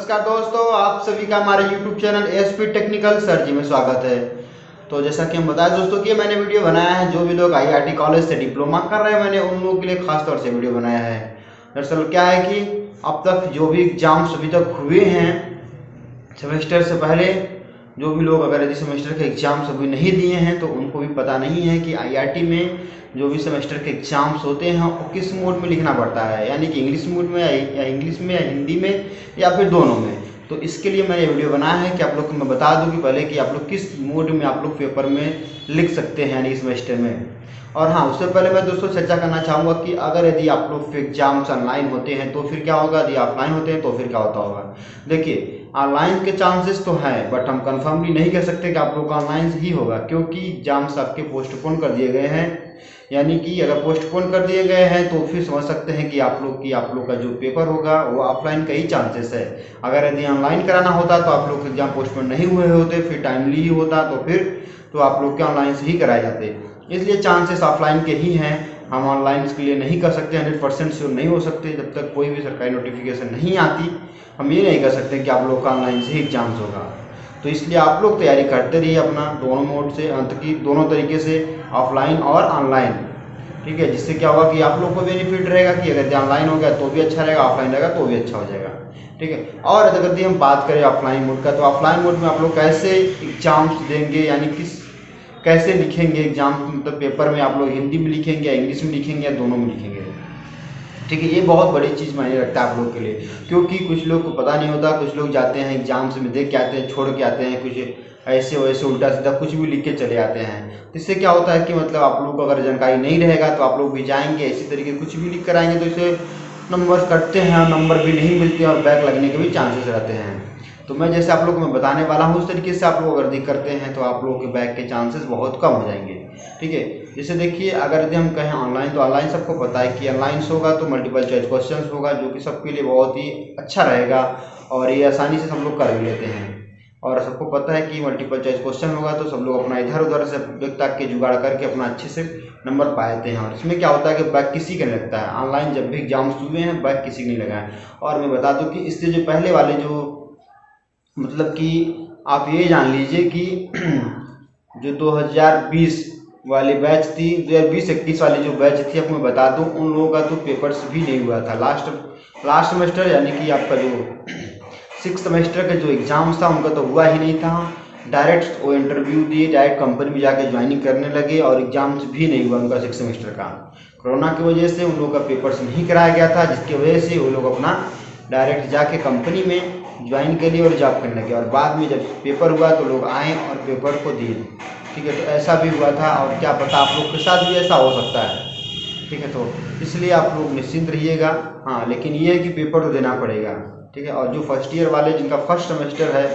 नमस्कार दोस्तों, आप सभी का हमारे YouTube channel SP technical sir ji में स्वागत है। तो जैसा कि हम बताएं दोस्तों कि मैंने वीडियो बनाया है, जो भी लोग आईआईटी कॉलेज से डिप्लोमा कर रहे हैं मैंने उन लोगों के लिए खास तौर से वीडियो बनाया है। दरअसल क्या है कि अब तक जो भी एग्जाम्स अभी तक हुए हैं सेमेस्टर से पहले, जो भी लोग अगर यदि सेमेस्टर के एग्जाम्स अभी नहीं दिए हैं तो उनको भी पता नहीं है कि आईआईटी में जो भी सेमेस्टर के एग्जाम्स होते हैं वो किस मोड में लिखना पड़ता है, यानी कि इंग्लिश मोड में या इंग्लिश में या हिंदी में या फिर दोनों में। तो इसके लिए मैंने वीडियो बनाया है कि आप लोग को मैं बता दूं कि पहले कि आप लोग किस मोड में आप लोग पेपर में लिख सकते हैं यानी सेमेस्टर में। और हाँ, उससे पहले मैं दोस्तों चर्चा करना चाहूँगा कि अगर यदि आप लोग एग्जाम्स ऑनलाइन होते हैं तो फिर क्या होगा, यदि ऑफलाइन होते हैं तो फिर क्या होता होगा। देखिए, ऑनलाइन के चांसेस तो हैं बट हम कंफर्मली नहीं कह सकते कि आप लोग का ऑनलाइन ही होगा, क्योंकि एग्जाम्स आपके पोस्टपोन कर दिए गए हैं। यानी कि अगर पोस्टपोन कर दिए गए हैं तो फिर समझ सकते हैं कि आप लोग का जो पेपर होगा वो ऑफलाइन का ही चांसेस है। अगर यदि ऑनलाइन कराना होता तो आप लोग के एग्जाम पोस्टपोन नहीं हुए होते, फिर टाइमली ही होता तो फिर तो आप लोग के ऑनलाइन से ही कराए जाते। इसलिए चांसेस ऑफलाइन के ही हैं। हम ऑनलाइन इसके लिए नहीं कर सकते, 100% श्योर नहीं हो सकते जब तक कोई भी सरकारी नोटिफिकेशन नहीं आती। हम ये नहीं कर सकते कि आप लोग का ऑनलाइन से ही एग्जाम्स होगा। तो इसलिए आप लोग तैयारी करते रहिए अपना दोनों मोड से, अंत की दोनों तरीके से, ऑफलाइन और ऑनलाइन। ठीक है, जिससे क्या होगा कि आप लोग को बेनिफिट रहेगा कि अगर ऑनलाइन हो गया तो भी अच्छा रहेगा, ऑफलाइन रहेगा तो भी अच्छा हो जाएगा। ठीक है, और अगर हम बात करें ऑफलाइन मोड का, तो ऑफलाइन मोड में आप लोग कैसे एग्जाम्स देंगे, यानी कैसे लिखेंगे एग्जाम, मतलब पेपर में आप लोग हिंदी में लिखेंगे या इंग्लिश में लिखेंगे या दोनों में लिखेंगे। ठीक है, ये बहुत बड़ी चीज़ मायने रखता है आप लोग के लिए, क्योंकि कुछ लोग को पता नहीं होता। कुछ लोग जाते हैं एग्जाम्स में देख के आते हैं, छोड़ के आते हैं, कुछ ऐसे वैसे उल्टा सीधा कुछ भी लिख के चले आते हैं। तो इससे क्या होता है कि मतलब आप लोग को अगर जानकारी नहीं रहेगा तो आप लोग भी जाएंगे इसी तरीके कुछ भी लिख कर आएंगे, तो इससे नंबर कटते हैं और नंबर भी नहीं मिलते और बैक लगने के भी चांसेस रहते हैं। तो मैं जैसे आप लोग को मैं बताने वाला हूँ उस तरीके से आप लोग अगर दिख करते हैं तो आप लोगों के बैक के चांसेस बहुत कम हो जाएंगे। ठीक है, जैसे देखिए, अगर यदि हम कहें ऑनलाइन, तो ऑनलाइन सबको पता है कि ऑनलाइन होगा तो मल्टीपल चॉइस क्वेश्चंस होगा, जो कि सबके लिए बहुत ही अच्छा रहेगा और ये आसानी से सब लोग कर भी लेते हैं। और सबको पता है कि मल्टीपल चॉइस क्वेश्चन होगा तो सब लोग अपना इधर उधर से देख ताक के जुगाड़ करके अपना अच्छे से नंबर पाते हैं। और इसमें क्या होता है कि बैक किसी का नहीं लगता है। ऑनलाइन जब भी एग्जाम्स हुए हैं बैक किसी को नहीं लगा है। और मैं बता दूँ कि इससे जो पहले वाले जो मतलब कि आप ये जान लीजिए कि जो 2020 वाली बैच थी, 2020-21 वाली जो बैच थी, आपको मैं बता दूं उन लोगों का तो पेपर्स भी नहीं हुआ था। लास्ट सेमेस्टर यानी कि आपका जो 6th सेमेस्टर का जो एग्ज़ाम्स था उनका तो हुआ ही नहीं था। डायरेक्ट वो इंटरव्यू दिए, डायरेक्ट कंपनी में जाके ज्वाइनिंग करने लगे और एग्ज़ाम्स भी नहीं हुआ उनका 6th सेमेस्टर का। कोरोना की वजह से उन लोगों का पेपर्स नहीं कराया गया था, जिसकी वजह से वो लोग अपना डायरेक्ट जाके कंपनी में ज्वाइन कर लिए और जॉब करने लगे। और बाद में जब पेपर हुआ तो लोग आए और पेपर को दिए। ठीक है, तो ऐसा भी हुआ था और क्या पता आप लोग के साथ भी ऐसा हो सकता है। ठीक है, तो इसलिए आप लोग निश्चिंत रहिएगा। हाँ, लेकिन ये है कि पेपर तो देना पड़ेगा। ठीक है, और जो फर्स्ट ईयर वाले जिनका फर्स्ट सेमेस्टर है,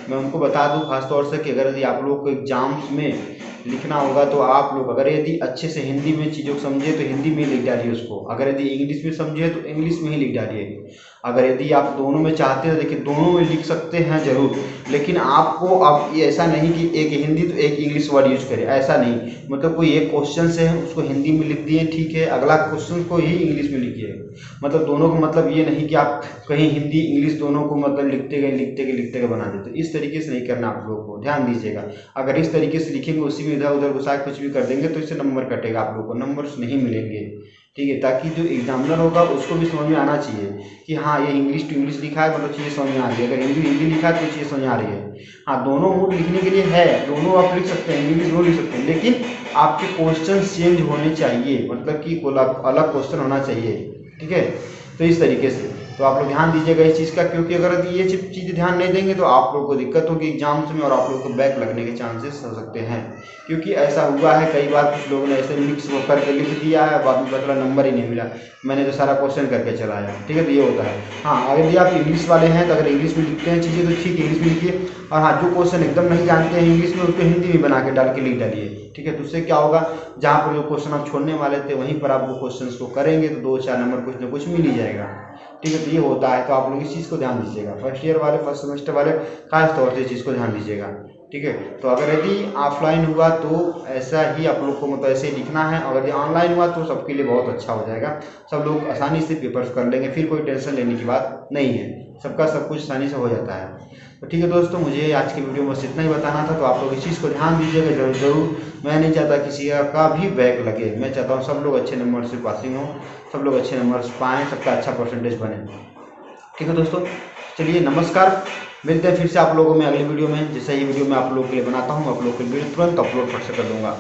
मैं उनको बता दूं खासतौर से कि अगर यदि आप लोग को एग्जाम्स में लिखना होगा तो आप लोग अगर यदि अच्छे से हिंदी में चीज़ों को समझे तो हिंदी में लिख डालिए उसको, अगर यदि इंग्लिश में समझे तो इंग्लिश में ही लिख डालिए। अगर यदि आप दोनों में चाहते हैं, देखिए दोनों में लिख सकते हैं ज़रूर, लेकिन आपको अब ये ऐसा नहीं कि एक हिंदी तो एक इंग्लिश वर्ड यूज करें, ऐसा नहीं। मतलब कोई एक क्वेश्चन से है उसको हिंदी में लिख दिए, ठीक है, अगला क्वेश्चन को ही इंग्लिश में लिखिए। मतलब दोनों को मतलब ये नहीं कि आप कहीं हिंदी इंग्लिश दोनों को मतलब लिखते गए बना देते। इस तरीके से नहीं करना, आप लोगों को ध्यान दीजिएगा। अगर इस तरीके से लिखेंगे, उसी में इधर उधर घुसा कुछ भी कर देंगे तो इससे नंबर कटेगा, आप लोगों को नंबर्स नहीं मिलेंगे। ठीक है, ताकि जो एग्जामिनर होगा उसको भी समझ में आना चाहिए कि हाँ ये इंग्लिश टू इंग्लिश लिखा है, मतलब चीज़ें समझ में आ रही है। अगर हिंदी लिखा है तो चीज़ें समझ में आ रही है। हाँ, दोनों मोड लिखने के लिए है, दोनों आप लिख सकते हैं, इंग्लिश दोनों लिख सकते हैं, लेकिन आपके क्वेश्चन चेंज होने चाहिए, मतलब कि अलग क्वेश्चन होना चाहिए। ठीक है, तो इस तरीके से तो आप लोग ध्यान दीजिएगा इस चीज़ का, क्योंकि अगर ये चीज़ें ध्यान नहीं देंगे तो आप लोग को दिक्कत होगी एग्जाम्स में और आप लोग को बैक लगने के चांसेस हो सकते हैं। क्योंकि ऐसा हुआ है कई बार, कुछ लोगों ने ऐसे मिक्स करके लिख दिया है, बाद में पता नंबर ही नहीं मिला, मैंने तो सारा क्वेश्चन करके चलाया। ठीक है, तो ये होता है। हाँ, अगर यदि आप इंग्लिश वाले हैं तो अगर इंग्लिश में लिखते हैं चीज़ें तो ठीक इंग्लिश में लिखिए, और हाँ जो क्वेश्चन एकदम नहीं जानते हैं इंग्लिश में उसको हिंदी में बना के डाल के लिख डालिए। ठीक है, तो उससे क्या होगा, जहाँ पर जो क्वेश्चन आप छोड़ने वाले थे वहीं पर आप वो क्वेश्चन को करेंगे तो 2-4 नंबर कुछ ना कुछ मिल ही जाएगा। ठीक है, तो ये होता है। तो आप लोग इस चीज़ को ध्यान दीजिएगा, फर्स्ट ईयर वाले फर्स्ट सेमेस्टर वाले खास तौर से इस चीज़ को ध्यान दीजिएगा। ठीक है, तो अगर यदि ऑफलाइन हुआ तो ऐसा ही आप लोग को मतलब ऐसे ही लिखना है, और यदि ऑनलाइन हुआ तो सबके लिए बहुत अच्छा हो जाएगा, सब लोग आसानी से पेपर्स कर लेंगे, फिर कोई टेंशन लेने की बात नहीं है। सबका सब कुछ आसानी से हो जाता है। तो ठीक है दोस्तों, मुझे आज की वीडियो में बस इतना ही बताना था। तो आप लोग इस चीज़ को ध्यान दीजिएगा जरूर जरूर। मैं नहीं चाहता किसी का भी बैक लगे, मैं चाहता हूँ सब लोग अच्छे नंबर से पासिंग हो, सब लोग अच्छे नंबर पाएँ, सबका अच्छा परसेंटेज बने। ठीक है दोस्तों, चलिए नमस्कार, मिलते हैं फिर से आप लोगों में अगली वीडियो में। जैसे ही वीडियो मैं आप लोगों के लिए बनाता हूँ, आप लोगों के लिए तुरंत अपलोड कर दूँगा।